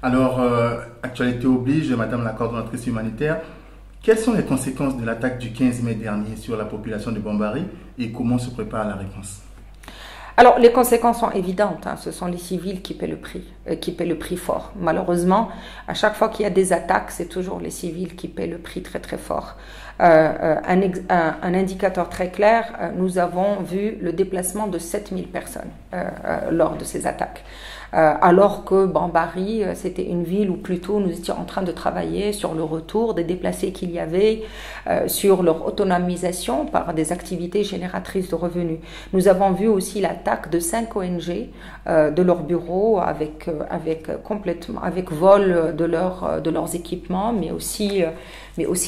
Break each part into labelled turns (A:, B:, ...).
A: Alors, actualité oblige, Madame la coordonnatrice humanitaire, quelles sont les conséquences de l'attaque du 15 mai dernier sur la population de Bambari et comment se prépare la réponse?
B: Alors, les conséquences sont évidentes, hein. Ce sont les civils qui paient le prix fort. Malheureusement, à chaque fois qu'il y a des attaques, c'est toujours les civils qui paient le prix très très fort. Un indicateur très clair, nous avons vu le déplacement de 7000 personnes lors de ces attaques. Alors que Bambari, c'était une ville où plutôt nous étions en train de travailler sur le retour des déplacés qu'il y avait, sur leur autonomisation par des activités génératrices de revenus. Nous avons vu aussi l'attaque de 5 ONG de leurs bureaux avec vol de leurs équipements, mais aussi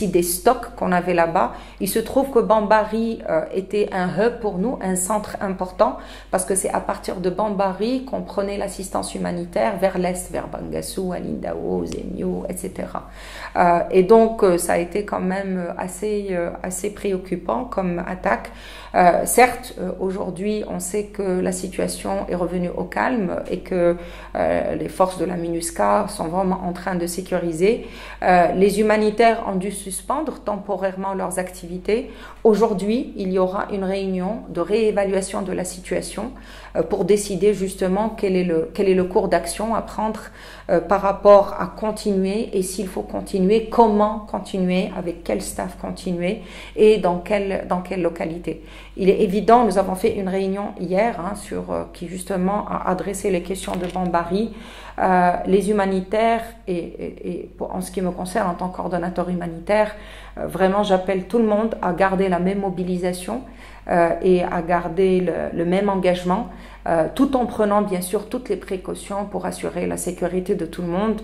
B: des stocks qu'on avait là-bas. Il se trouve que Bambari était un hub pour nous, un centre important, parce que c'est à partir de Bambari qu'on prenait l'assistance humanitaire vers l'est, vers Bangassou, Alindao, Zemio, etc. Et donc, ça a été quand même assez préoccupant comme attaque. Certes, aujourd'hui, on sait que la situation est revenue au calme et que les forces de la MINUSCA sont vraiment en train de sécuriser. Les humanitaires ont dû suspendre temporairement leurs activités. Aujourd'hui, il y aura une réunion de réévaluation de la situation pour décider justement quel est le cours d'action à prendre par rapport à continuer et s'il faut continuer, comment continuer, avec quel staff continuer et dans quelle localité. Il est évident, nous avons fait une réunion hier qui justement a adressé les questions de Bambari. Les humanitaires en ce qui me concerne en tant que coordonnateur humanitaire, vraiment j'appelle tout le monde à garder la même mobilisation et à garder le même engagement, tout en prenant bien sûr toutes les précautions pour assurer la sécurité de tout le monde.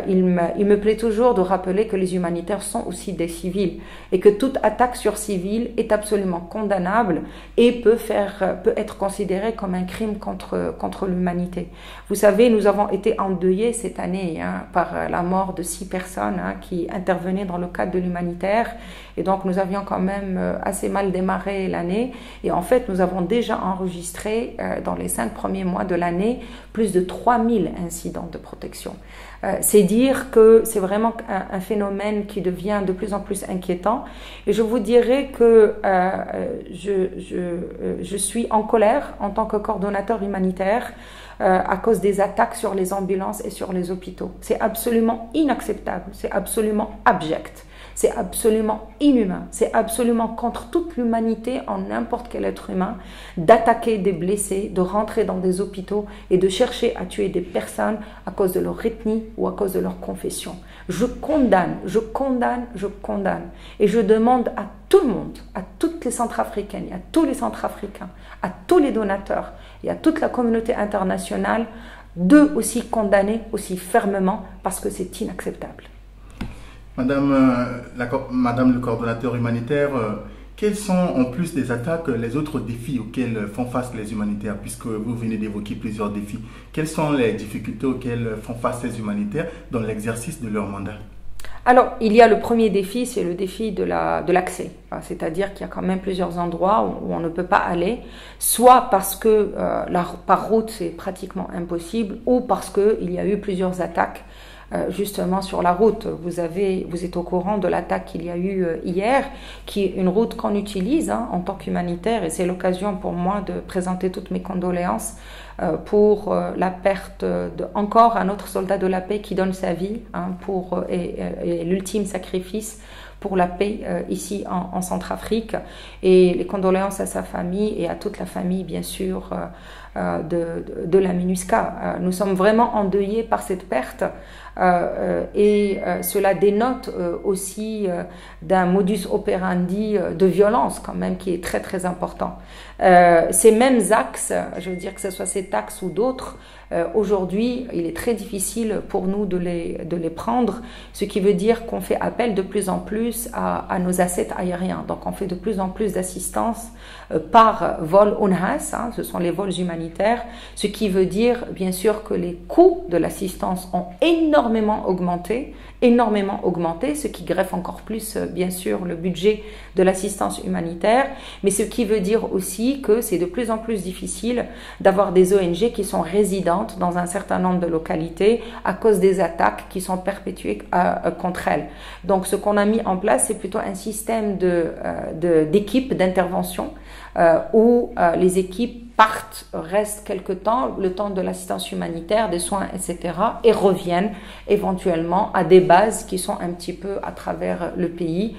B: Il me plaît toujours de rappeler que les humanitaires sont aussi des civils et que toute attaque sur civils est absolument condamnable et peut être considérée comme un crime contre l'humanité. Vous savez, nous avons été endeuillés cette année par la mort de 6 personnes qui intervenaient dans le cadre de l'humanitaire et donc nous avions quand même assez mal démarré l'année et en fait nous avons déjà enregistré dans les 5 premiers mois de l'année plus de 3000 incidents de protection. C'est dire que c'est vraiment un phénomène qui devient de plus en plus inquiétant. Et je vous dirais que je suis en colère en tant que coordonnateur humanitaire à cause des attaques sur les ambulances et sur les hôpitaux. C'est absolument inacceptable, c'est absolument abject. C'est absolument inhumain, c'est absolument contre toute l'humanité en n'importe quel être humain d'attaquer des blessés, de rentrer dans des hôpitaux et de chercher à tuer des personnes à cause de leur ethnie ou à cause de leur confession. Je condamne. Et je demande à tout le monde, à toutes les Centrafricaines, à tous les Centrafricains, à tous les donateurs et à toute la communauté internationale de aussi condamner aussi fermement parce que c'est inacceptable.
A: Madame le coordonnateur humanitaire, quels sont, en plus des attaques, les autres défis auxquels font face les humanitaires, puisque vous venez d'évoquer plusieurs défis? Quelles sont les difficultés auxquelles font face les humanitaires dans l'exercice de leur mandat?
B: Alors, il y a le premier défi, c'est le défi de l'accès. C'est-à-dire qu'il y a quand même plusieurs endroits où on ne peut pas aller, soit parce que par route c'est pratiquement impossible, ou parce qu'il y a eu plusieurs attaques justement sur la route. Vous êtes au courant de l'attaque qu'il y a eu hier, qui est une route qu'on utilise en tant qu'humanitaire, et c'est l'occasion pour moi de présenter toutes mes condoléances pour la perte encore un autre soldat de la paix qui donne sa vie et l'ultime sacrifice pour la paix ici en Centrafrique, et les condoléances à sa famille et à toute la famille bien sûr de la MINUSCA. Nous sommes vraiment endeuillés par cette perte et cela dénote aussi d'un modus operandi de violence quand même qui est très très important. Ces mêmes axes, je veux dire que ce soit cet axe ou d'autres, aujourd'hui il est très difficile pour nous de les prendre, ce qui veut dire qu'on fait appel de plus en plus à nos assets aériens. Donc on fait de plus en plus d'assistance par vol UNHAS, ce sont les vols humanitaires humanitaire, ce qui veut dire bien sûr que les coûts de l'assistance ont énormément augmenté, ce qui greffe encore plus bien sûr le budget de l'assistance humanitaire, mais ce qui veut dire aussi que c'est de plus en plus difficile d'avoir des ONG qui sont résidentes dans un certain nombre de localités à cause des attaques qui sont perpétuées contre elles. Donc ce qu'on a mis en place, c'est plutôt un système d'équipes d'intervention où les équipes partent, restent quelque temps, le temps de l'assistance humanitaire, des soins, etc., et reviennent éventuellement à des bases qui sont un petit peu à travers le pays,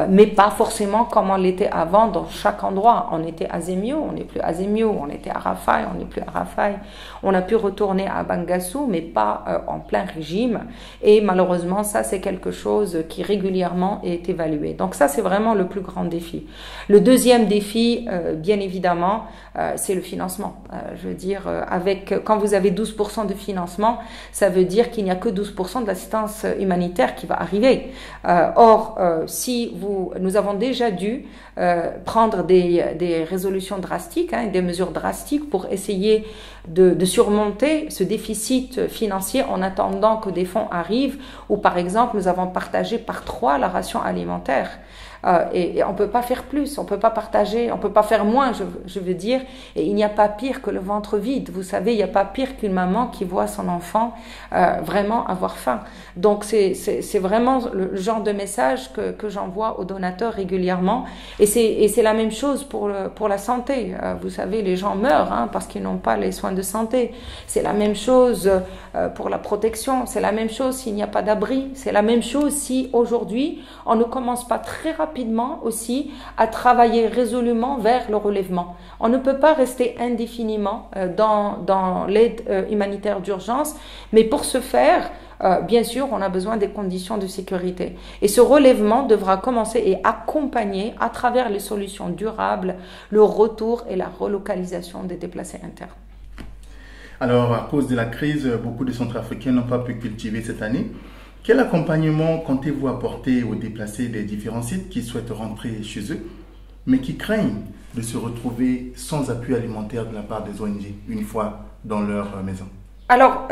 B: mais pas forcément comme on l'était avant dans chaque endroit. On était à Zemio, on n'est plus à Zemio, on était à Rafai, on n'est plus à Rafai. On a pu retourner à Bangassou, mais pas en plein régime, et malheureusement, ça c'est quelque chose qui régulièrement est évalué. Donc ça c'est vraiment le plus grand défi. Le deuxième défi, bien évidemment, c'est le financement. Je veux dire, quand vous avez 12% de financement, ça veut dire qu'il n'y a que 12% de l'assistance humanitaire qui va arriver. Or, nous avons déjà dû prendre des résolutions drastiques, des mesures drastiques pour essayer de surmonter ce déficit financier en attendant que des fonds arrivent, ou par exemple, nous avons partagé par 3 la ration alimentaire. Et on ne peut pas faire plus, on ne peut pas partager, on ne peut pas faire moins, je veux dire. Et il n'y a pas pire que le ventre vide. Vous savez, il n'y a pas pire qu'une maman qui voit son enfant vraiment avoir faim. Donc c'est vraiment le genre de message que j'envoie aux donateurs régulièrement. Et c'est la même chose pour la santé. Vous savez, les gens meurent parce qu'ils n'ont pas les soins de santé. C'est la même chose pour la protection. C'est la même chose s'il n'y a pas d'abri. C'est la même chose si aujourd'hui on ne commence pas très rapidement aussi à travailler résolument vers le relèvement. On ne peut pas rester indéfiniment dans l'aide humanitaire d'urgence, mais pour ce faire, bien sûr, on a besoin des conditions de sécurité. Et ce relèvement devra commencer et accompagner à travers les solutions durables le retour et la relocalisation des déplacés internes.
A: Alors, à cause de la crise, beaucoup de Centrafricains n'ont pas pu cultiver cette année. Quel accompagnement comptez-vous apporter aux déplacés des différents sites qui souhaitent rentrer chez eux, mais qui craignent de se retrouver sans appui alimentaire de la part des ONG une fois dans leur maison?
B: Alors,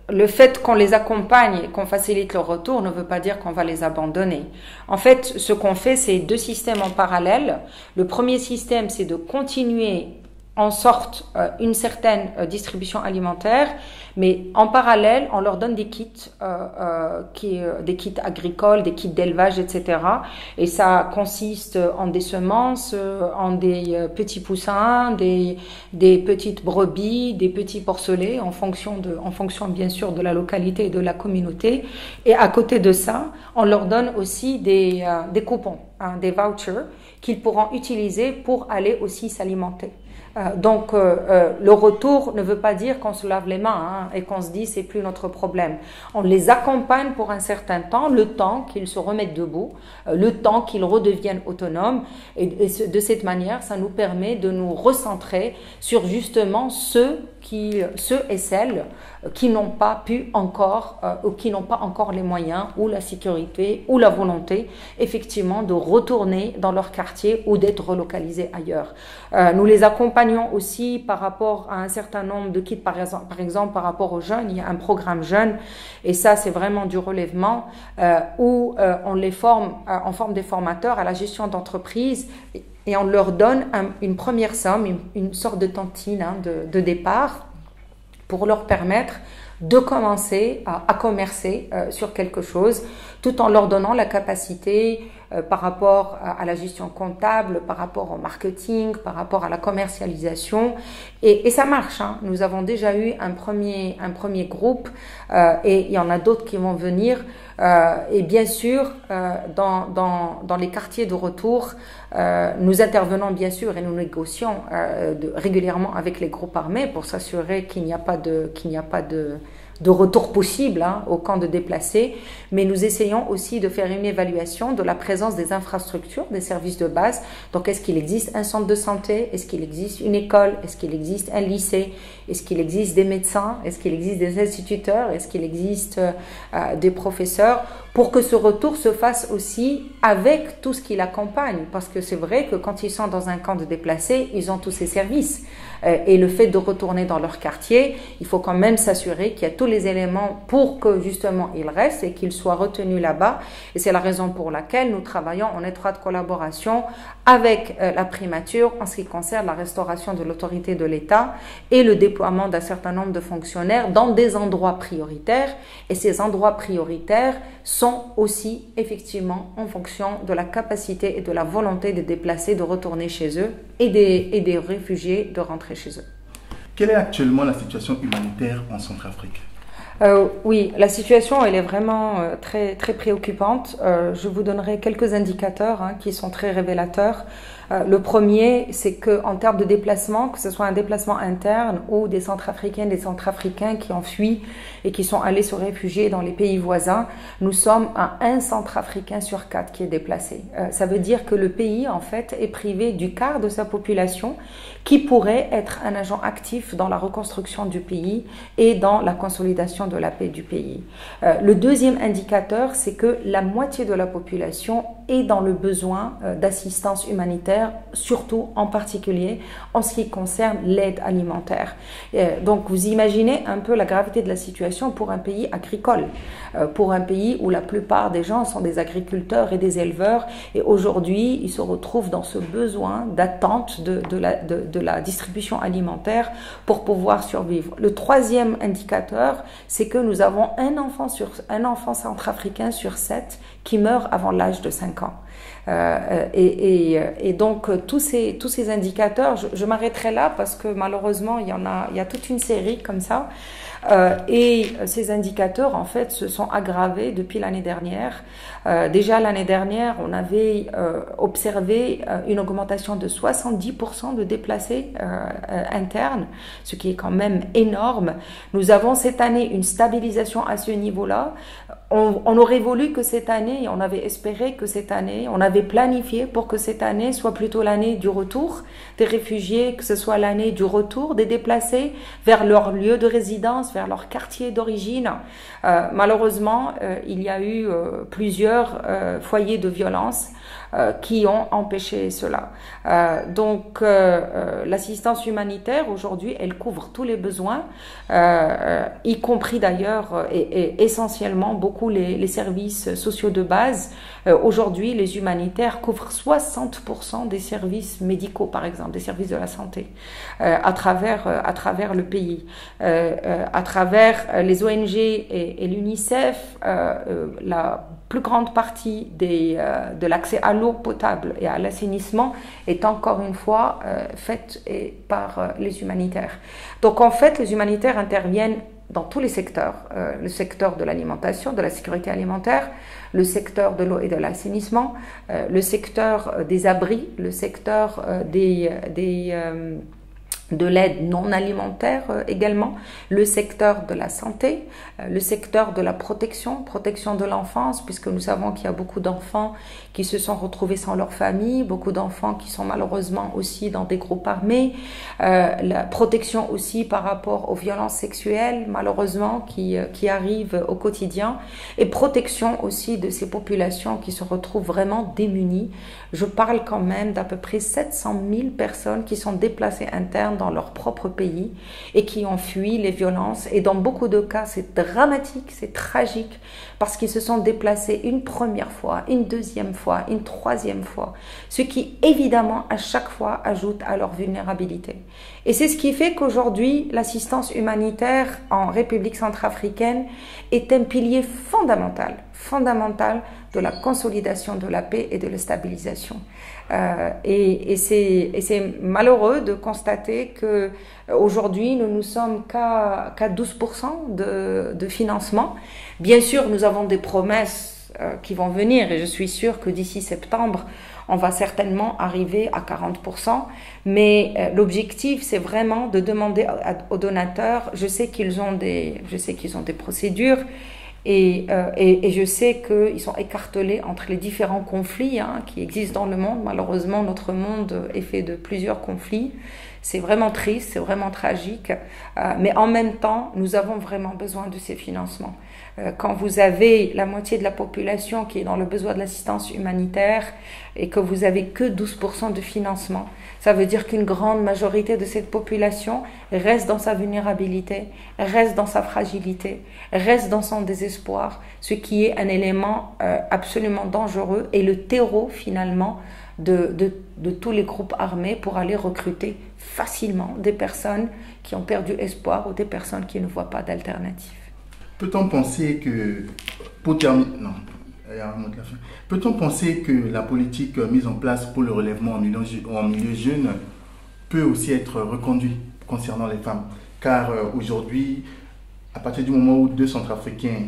B: le fait qu'on les accompagne et qu'on facilite leur retour ne veut pas dire qu'on va les abandonner. En fait, ce qu'on fait, c'est 2 systèmes en parallèle. Le premier système, c'est de continuer en sorte une certaine distribution alimentaire, mais en parallèle, on leur donne des kits, des kits agricoles, des kits d'élevage, etc. Et ça consiste en des semences, en des petits poussins, des petites brebis, des petits porcelets, en fonction bien sûr de la localité et de la communauté. Et à côté de ça, on leur donne aussi des coupons, des vouchers qu'ils pourront utiliser pour aller aussi s'alimenter. Donc le retour ne veut pas dire qu'on se lave les mains et qu'on se dit c'est plus notre problème. On les accompagne pour un certain temps, le temps qu'ils se remettent debout, le temps qu'ils redeviennent autonomes, et de cette manière ça nous permet de nous recentrer sur justement ceux et celles qui n'ont pas pu encore ou qui n'ont pas encore les moyens ou la sécurité ou la volonté effectivement de retourner dans leur quartier ou d'être relocalisés ailleurs. Nous les accompagnons aussi par rapport à un certain nombre de kits, par exemple par rapport aux jeunes. Il y a un programme jeune et ça c'est vraiment du relèvement où on les forme, on forme des formateurs à la gestion d'entreprise. Et on leur donne une première somme, une sorte de tantine de départ pour leur permettre de commencer à commercer sur quelque chose, tout en leur donnant la capacité par rapport à la gestion comptable, par rapport au marketing, par rapport à la commercialisation. Et ça marche. Nous avons déjà eu un premier groupe et il y en a d'autres qui vont venir. Et bien sûr, dans les quartiers de retour, nous intervenons bien sûr et nous négocions régulièrement avec les groupes armés pour s'assurer qu'il n'y a pas de retour possible au camp de déplacés, mais nous essayons aussi de faire une évaluation de la présence des infrastructures, des services de base. Donc, est-ce qu'il existe un centre de santé? Est-ce qu'il existe une école? Est-ce qu'il existe un lycée? Est-ce qu'il existe des médecins? Est-ce qu'il existe des instituteurs? Est-ce qu'il existe des professeurs? Pour que ce retour se fasse aussi avec tout ce qui l'accompagne. Parce que c'est vrai que quand ils sont dans un camp de déplacés, ils ont tous ces services. et le fait de retourner dans leur quartier, il faut quand même s'assurer qu'il y a tous les éléments pour que justement ils restent et qu'ils soient retenus là-bas. Et c'est la raison pour laquelle nous travaillons en étroite collaboration avec la primature en ce qui concerne la restauration de l'autorité de l'État et le déploiement d'un certain nombre de fonctionnaires dans des endroits prioritaires. Et ces endroits prioritaires sont aussi effectivement en fonction de la capacité et de la volonté des déplacés de retourner chez eux et des réfugiés de rentrer chez eux.
A: Quelle est actuellement la situation humanitaire en Centrafrique?
B: Oui, la situation elle est vraiment très préoccupante. Je vous donnerai quelques indicateurs qui sont très révélateurs. Le premier, c'est que en termes de déplacement, que ce soit un déplacement interne ou des Centrafricaines, des Centrafricains qui ont fui et qui sont allés se réfugier dans les pays voisins, nous sommes à 1 Centrafricain sur 4 qui est déplacé. Ça veut dire que le pays en fait est privé du quart de sa population qui pourrait être un agent actif dans la reconstruction du pays et dans la consolidation de la paix du pays. Le deuxième indicateur, c'est que la moitié de la population est dans le besoin d'assistance humanitaire, surtout en particulier en ce qui concerne l'aide alimentaire. Donc vous imaginez un peu la gravité de la situation pour un pays agricole, pour un pays où la plupart des gens sont des agriculteurs et des éleveurs, et aujourd'hui ils se retrouvent dans ce besoin d'attente de la distribution alimentaire pour pouvoir survivre. Le troisième indicateur, c'est que nous avons un enfant centrafricain sur 7 qui meurt avant l'âge de 5 ans. Et donc tous ces indicateurs, je m'arrêterai là parce que malheureusement il y a toute une série comme ça. Et ces indicateurs en fait se sont aggravés depuis l'année dernière. Déjà l'année dernière, on avait observé une augmentation de 70% de déplacés internes, ce qui est quand même énorme. Nous avons cette année une stabilisation à ce niveau-là. On aurait voulu que cette année, on avait espéré que cette année, on avait planifié pour que cette année soit plutôt l'année du retour des réfugiés, que ce soit l'année du retour des déplacés vers leur lieu de résidence, vers leur quartier d'origine. Malheureusement, il y a eu plusieurs foyers de violence qui ont empêché cela. Donc l'assistance humanitaire aujourd'hui, elle couvre tous les besoins, y compris d'ailleurs et essentiellement beaucoup les services sociaux de base. Aujourd'hui, les humanitaires couvrent 60% des services médicaux, par exemple, des services de la santé, à travers le pays, à travers les ONG et l'UNICEF. La plus grande partie de l'accès à l'eau potable et à l'assainissement est encore une fois faite par les humanitaires. Donc en fait, les humanitaires interviennent dans tous les secteurs, le secteur de l'alimentation, de la sécurité alimentaire, le secteur de l'eau et de l'assainissement, le secteur des abris, le secteur de l'aide non alimentaire également, le secteur de la santé, le secteur de la protection de l'enfance, puisque nous savons qu'il y a beaucoup d'enfants qui se sont retrouvés sans leur famille, beaucoup d'enfants qui sont malheureusement aussi dans des groupes armés, la protection aussi par rapport aux violences sexuelles malheureusement qui arrivent au quotidien, et protection aussi de ces populations qui se retrouvent vraiment démunies. Je parle quand même d'à peu près 700 000 personnes qui sont déplacées internes dans leur propre pays et qui ont fui les violences, et dans beaucoup de cas c'est dramatique, c'est tragique, parce qu'ils se sont déplacés une première fois, une deuxième fois, une troisième fois, ce qui évidemment à chaque fois ajoute à leur vulnérabilité. Et c'est ce qui fait qu'aujourd'hui l'assistance humanitaire en République centrafricaine est un pilier fondamental de la consolidation de la paix et de la stabilisation. Et c'est malheureux de constater que aujourd'hui nous sommes qu'à 12% de financement. Bien sûr, nous avons des promesses qui vont venir, et je suis sûre que d'ici septembre, on va certainement arriver à 40%, mais l'objectif, c'est vraiment de demander aux donateurs. Je sais qu'ils ont des procédures, et je sais qu'ils sont écartelés entre les différents conflits qui existent dans le monde. Malheureusement, notre monde est fait de plusieurs conflits. C'est vraiment triste, c'est vraiment tragique, mais en même temps, nous avons vraiment besoin de ces financements. Quand vous avez la moitié de la population qui est dans le besoin de l'assistance humanitaire et que vous avez que 12% de financement, ça veut dire qu'une grande majorité de cette population reste dans sa vulnérabilité, reste dans sa fragilité, reste dans son désespoir, ce qui est un élément absolument dangereux et le terreau finalement de tous les groupes armés pour aller recruter facilement des personnes qui ont perdu espoir ou des personnes qui ne voient pas d'alternative.
A: Peut-on penser que, pour terminer, non, il y a un mot de la fin. Peut-on penser que la politique mise en place pour le relèvement en milieu jeune peut aussi être reconduite concernant les femmes? Car aujourd'hui, à partir du moment où 2 Centrafricains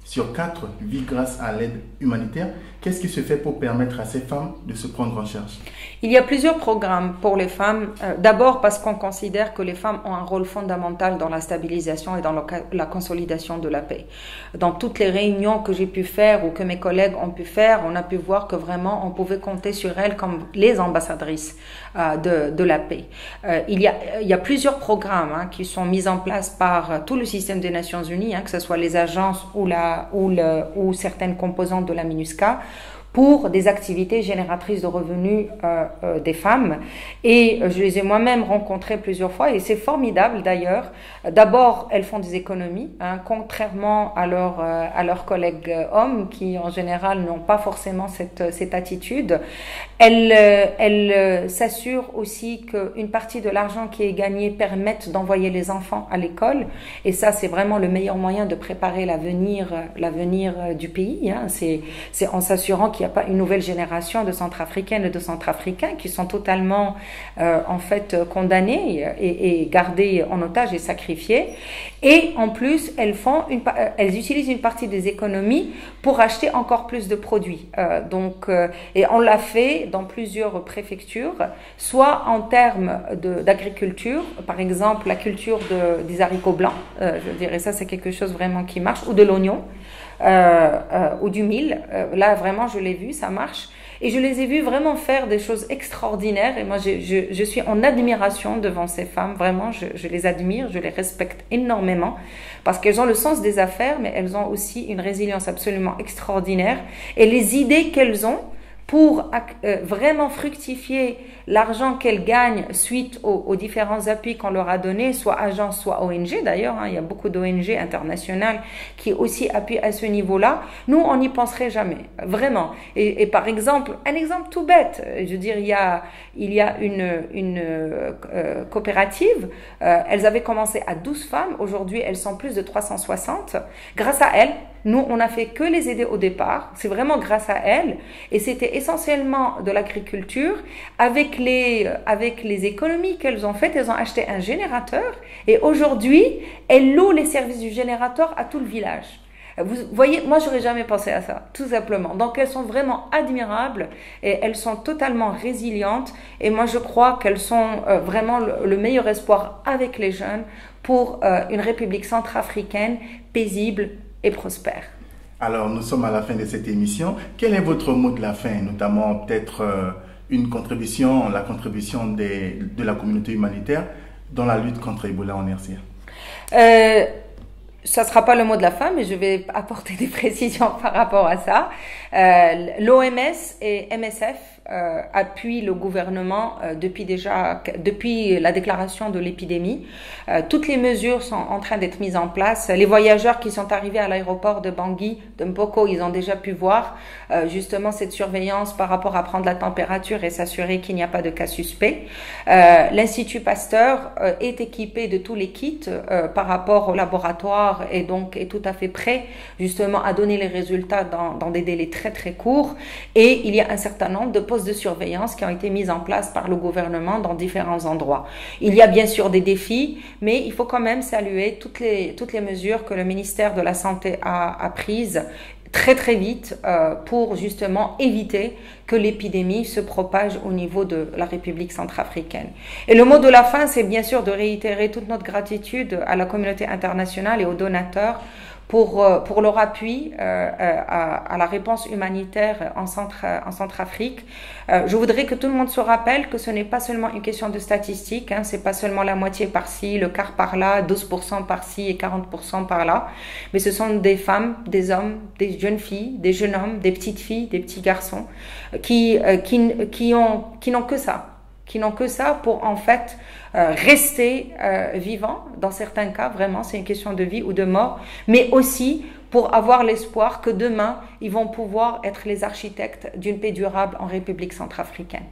A: sur 4 vivent grâce à l'aide humanitaire, qu'est-ce qui se fait pour permettre à ces femmes de se prendre en charge?
B: Il y a plusieurs programmes pour les femmes. D'abord parce qu'on considère que les femmes ont un rôle fondamental dans la stabilisation et dans la consolidation de la paix. Dans toutes les réunions que j'ai pu faire ou que mes collègues ont pu faire, on a pu voir que vraiment on pouvait compter sur elles comme les ambassadrices de la paix. Il y a plusieurs programmes qui sont mis en place par tout le système des Nations Unies, que ce soit les agences ou certaines composantes de la MINUSCA, pour des activités génératrices de revenus des femmes. Et je les ai moi-même rencontrées plusieurs fois et c'est formidable d'ailleurs. D'abord, elles font des économies, contrairement à leurs collègues hommes qui en général n'ont pas forcément cette attitude. Elles s'assurent aussi qu'une partie de l'argent qui est gagné permette d'envoyer les enfants à l'école. Et ça, c'est vraiment le meilleur moyen de préparer l'avenir du pays. C'est en s'assurant qu'il n'y a pas une nouvelle génération de Centrafricaines et de Centrafricains qui sont totalement en fait condamnés et gardés en otage et sacrifiés. Et en plus, elles utilisent une partie des économies pour acheter encore plus de produits. Et on l'a fait dans plusieurs préfectures, soit en termes d'agriculture, par exemple la culture des haricots blancs, je dirais ça c'est quelque chose vraiment qui marche, ou de l'oignon. Ou du mil, là vraiment je l'ai vu, ça marche et je les ai vus vraiment faire des choses extraordinaires et moi je suis en admiration devant ces femmes, vraiment je les admire, je les respecte énormément parce qu'elles ont le sens des affaires mais elles ont aussi une résilience absolument extraordinaire et les idées qu'elles ont pour vraiment fructifier l'argent qu'elles gagnent suite aux différents appuis qu'on leur a donnés, soit agences, soit ONG d'ailleurs, il y a beaucoup d'ONG internationales qui aussi appuient à ce niveau-là. Nous, on n'y penserait jamais, vraiment. Et par exemple, un exemple tout bête, je veux dire, il y a une coopérative, elles avaient commencé à 12 femmes, aujourd'hui elles sont plus de 360. Grâce à elles, nous, on n'a fait que les aider au départ. C'est vraiment grâce à elles. Et c'était essentiellement de l'agriculture. Avec les économies qu'elles ont faites, elles ont acheté un générateur. Et aujourd'hui, elles louent les services du générateur à tout le village. Vous voyez, moi, j'aurais jamais pensé à ça, tout simplement. Donc, elles sont vraiment admirables et elles sont totalement résilientes. Et moi, je crois qu'elles sont vraiment le meilleur espoir avec les jeunes pour une république centrafricaine paisible et prospère.
A: Alors, nous sommes à la fin de cette émission. Quel est votre mot de la fin, notamment peut-être la contribution de la communauté humanitaire dans la lutte contre Ebola en RCA?
B: Ça ne sera pas le mot de la fin, mais je vais apporter des précisions par rapport à ça. L'OMS et MSF appuient le gouvernement depuis la déclaration de l'épidémie. Toutes les mesures sont en train d'être mises en place. Les voyageurs qui sont arrivés à l'aéroport de Bangui, de Mpoko, ils ont déjà pu voir justement cette surveillance par rapport à prendre la température et s'assurer qu'il n'y a pas de cas suspects. L'Institut Pasteur est équipé de tous les kits par rapport au laboratoire et donc est tout à fait prêt justement à donner les résultats dans des délais très très courts. Et il y a un certain nombre de postes de surveillance qui ont été mis en place par le gouvernement dans différents endroits. Il y a bien sûr des défis, mais il faut quand même saluer toutes les mesures que le ministère de la Santé a prises très très vite pour justement éviter que l'épidémie se propage au niveau de la République centrafricaine. Et le mot de la fin, c'est bien sûr de réitérer toute notre gratitude à la communauté internationale et aux donateurs pour leur appui à la réponse humanitaire en Centrafrique. Je voudrais que tout le monde se rappelle que ce n'est pas seulement une question de statistiques, hein, c'est pas seulement la moitié par-ci, le quart par-là, 12% par-ci et 40% par-là, mais ce sont des femmes, des hommes, des jeunes filles, des jeunes hommes, des petites filles, des petits garçons qui n'ont que ça. Qui n'ont que ça pour en fait rester vivants. Dans certains cas, vraiment, c'est une question de vie ou de mort, mais aussi pour avoir l'espoir que demain, ils vont pouvoir être les architectes d'une paix durable en République centrafricaine.